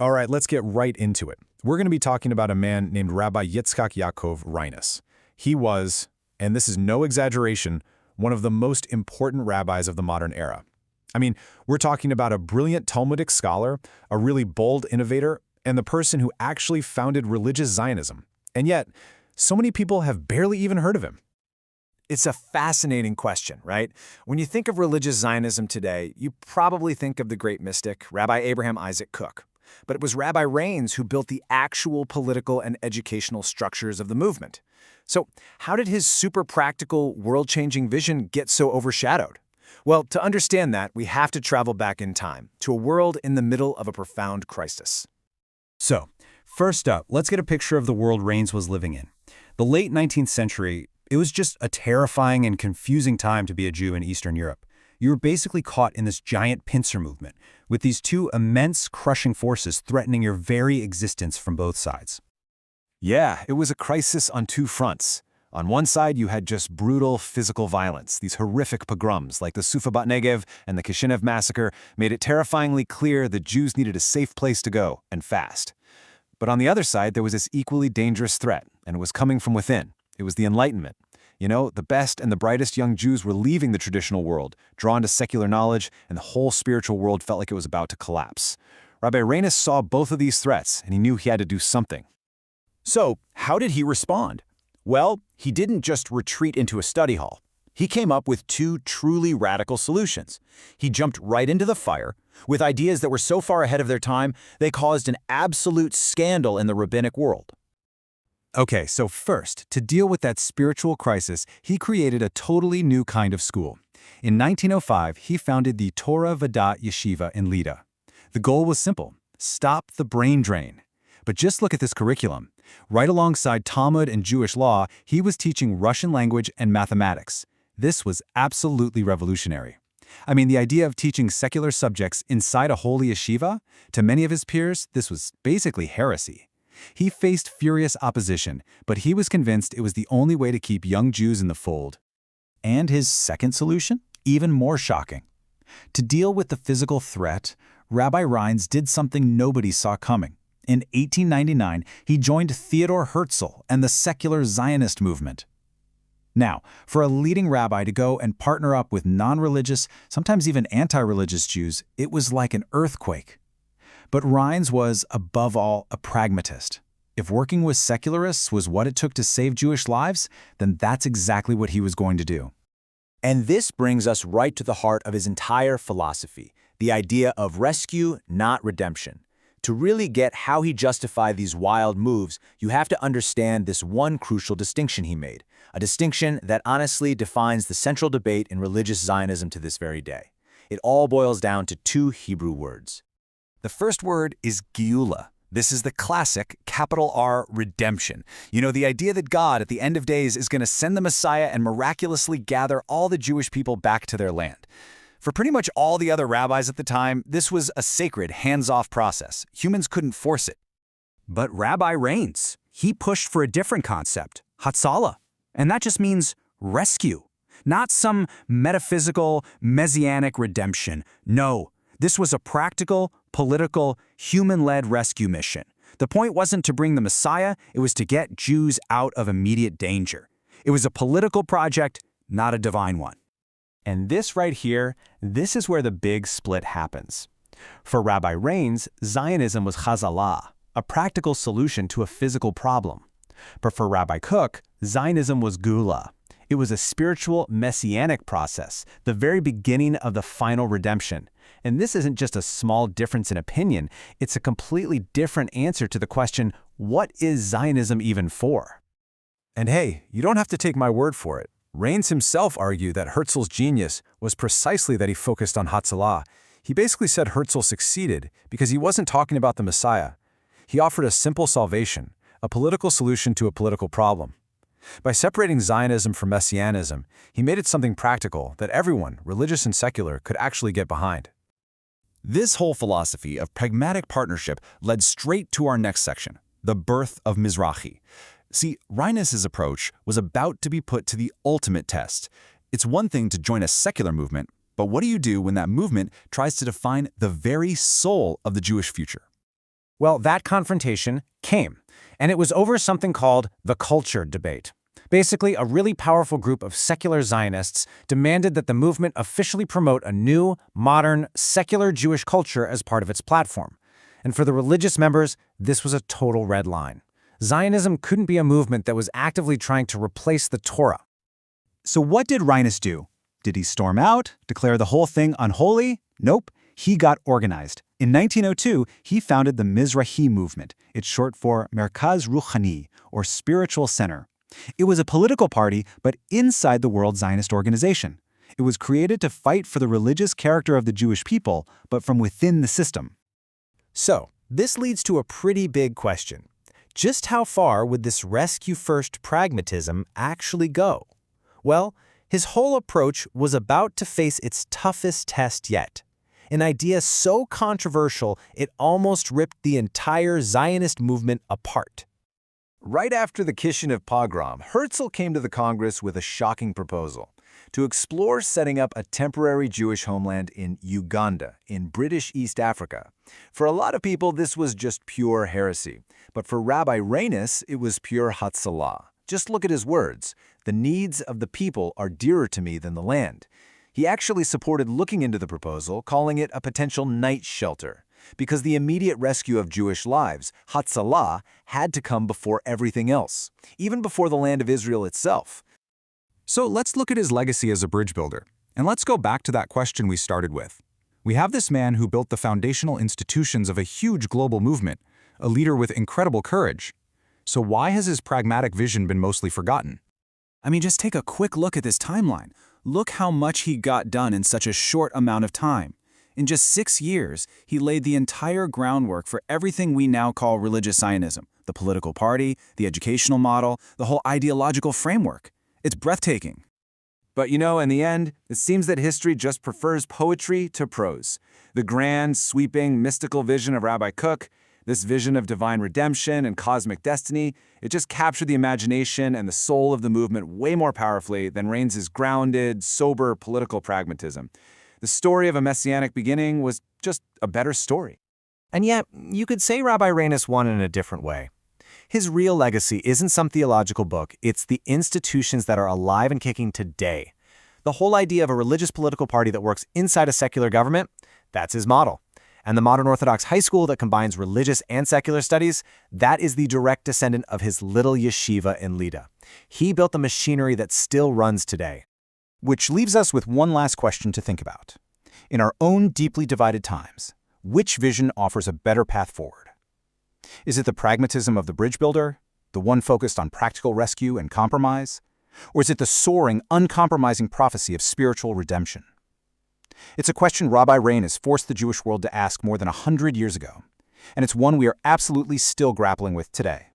All right, let's get right into it. We're going to be talking about a man named Rabbi Yitzhak Yaakov Reines. He was, and this is no exaggeration, one of the most important rabbis of the modern era. I mean, we're talking about a brilliant Talmudic scholar, a really bold innovator, and the person who actually founded religious Zionism. And yet, so many people have barely even heard of him. It's a fascinating question, right? When you think of religious Zionism today, you probably think of the great mystic, Rabbi Abraham Isaac Kook. But it was Rabbi Reines who built the actual political and educational structures of the movement. So how did his super practical, world-changing vision get so overshadowed? Well, to understand that, we have to travel back in time, to a world in the middle of a profound crisis. So, first up, let's get a picture of the world Reines was living in. The late 19th century, it was just a terrifying and confusing time to be a Jew in Eastern Europe. You were basically caught in this giant pincer movement, with these two immense crushing forces threatening your very existence from both sides. Yeah, it was a crisis on two fronts. On one side, you had just brutal physical violence. These horrific pogroms, like the Sufabat Negev and the Kishinev massacre, made it terrifyingly clear the Jews needed a safe place to go, and fast. But on the other side, there was this equally dangerous threat, and it was coming from within. It was the Enlightenment. You know, the best and the brightest young Jews were leaving the traditional world, drawn to secular knowledge, and the whole spiritual world felt like it was about to collapse. Rabbi Reines saw both of these threats, and he knew he had to do something. So, how did he respond? Well, he didn't just retreat into a study hall. He came up with two truly radical solutions. He jumped right into the fire with ideas that were so far ahead of their time, they caused an absolute scandal in the rabbinic world. Okay, so first, to deal with that spiritual crisis, he created a totally new kind of school. In 1905, he founded the Torah Ve-Da'at yeshiva in Lida. The goal was simple: stop the brain drain. But just look at this curriculum. Right alongside Talmud and Jewish law, he was teaching Russian language and mathematics. This was absolutely revolutionary. I mean, the idea of teaching secular subjects inside a holy yeshiva? To many of his peers, this was basically heresy. He faced furious opposition, but he was convinced it was the only way to keep young Jews in the fold. And his second solution? Even more shocking. To deal with the physical threat, Rabbi Reines did something nobody saw coming. In 1899, he joined Theodor Herzl and the secular Zionist movement. Now, for a leading rabbi to go and partner up with non-religious, sometimes even anti-religious Jews, it was like an earthquake. But Reines was, above all, a pragmatist. If working with secularists was what it took to save Jewish lives, then that's exactly what he was going to do. And this brings us right to the heart of his entire philosophy, the idea of rescue, not redemption. To really get how he justified these wild moves, you have to understand this one crucial distinction he made, a distinction that honestly defines the central debate in religious Zionism to this very day. It all boils down to two Hebrew words. The first word is Geula. This is the classic, capital R, redemption. You know, the idea that God, at the end of days, is going to send the Messiah and miraculously gather all the Jewish people back to their land. For pretty much all the other rabbis at the time, this was a sacred, hands-off process. Humans couldn't force it. But Rabbi Reines, he pushed for a different concept, Hatzalah. And that just means rescue. Not some metaphysical, messianic redemption. No, this was a practical, political, human-led rescue mission. The point wasn't to bring the Messiah, it was to get Jews out of immediate danger. It was a political project, not a divine one. And this right here, this is where the big split happens. For Rabbi Reines, Zionism was Chazalah, a practical solution to a physical problem. But for Rabbi Kook, Zionism was Geula. It was a spiritual, messianic process, the very beginning of the final redemption. And this isn't just a small difference in opinion, it's a completely different answer to the question, what is Zionism even for? And hey, you don't have to take my word for it. Reines himself argued that Herzl's genius was precisely that he focused on Hatzalah. He basically said Herzl succeeded because he wasn't talking about the Messiah. He offered a simple salvation, a political solution to a political problem. By separating Zionism from Messianism, he made it something practical that everyone, religious and secular, could actually get behind. This whole philosophy of pragmatic partnership led straight to our next section, the birth of Mizrachi. See, Reines' approach was about to be put to the ultimate test. It's one thing to join a secular movement, but what do you do when that movement tries to define the very soul of the Jewish future? Well, that confrontation came, and it was over something called the culture debate. Basically, a really powerful group of secular Zionists demanded that the movement officially promote a new, modern, secular Jewish culture as part of its platform. And for the religious members, this was a total red line. Zionism couldn't be a movement that was actively trying to replace the Torah. So what did Reines do? Did he storm out, declare the whole thing unholy? Nope, he got organized. In 1902, he founded the Mizrachi movement. It's short for Merkaz Ruchani, or Spiritual Center. It was a political party, but inside the World Zionist Organization. It was created to fight for the religious character of the Jewish people, but from within the system. So, this leads to a pretty big question. Just how far would this rescue-first pragmatism actually go? Well, his whole approach was about to face its toughest test yet. An idea so controversial it almost ripped the entire Zionist movement apart. Right after the Kishinev pogrom, Herzl came to the Congress with a shocking proposal to explore setting up a temporary Jewish homeland in Uganda, in British East Africa. For a lot of people, this was just pure heresy. But for Rabbi Reines, it was pure Hatzalah. Just look at his words. The needs of the people are dearer to me than the land. He actually supported looking into the proposal, calling it a potential night shelter, because the immediate rescue of Jewish lives, Hatzalah, had to come before everything else, even before the land of Israel itself. So let's look at his legacy as a bridge builder. And let's go back to that question we started with. We have this man who built the foundational institutions of a huge global movement, a leader with incredible courage. So why has his pragmatic vision been mostly forgotten? I mean, just take a quick look at this timeline. Look how much he got done in such a short amount of time. In just 6 years, he laid the entire groundwork for everything we now call religious Zionism, the political party, the educational model, the whole ideological framework. It's breathtaking. But in the end, it seems that history just prefers poetry to prose. The grand, sweeping, mystical vision of Rabbi Kook, this vision of divine redemption and cosmic destiny, it just captured the imagination and the soul of the movement way more powerfully than Reines' grounded, sober political pragmatism. The story of a messianic beginning was just a better story. And yet, you could say Rabbi Reines won in a different way. His real legacy isn't some theological book, it's the institutions that are alive and kicking today. The whole idea of a religious political party that works inside a secular government, that's his model. And the modern Orthodox high school that combines religious and secular studies, that is the direct descendant of his little yeshiva in Lida. He built the machinery that still runs today. Which leaves us with one last question to think about. In our own deeply divided times, which vision offers a better path forward? Is it the pragmatism of the bridge builder, the one focused on practical rescue and compromise? Or is it the soaring, uncompromising prophecy of spiritual redemption? It's a question Rabbi Reines forced the Jewish world to ask more than 100 years ago, and it's one we are absolutely still grappling with today.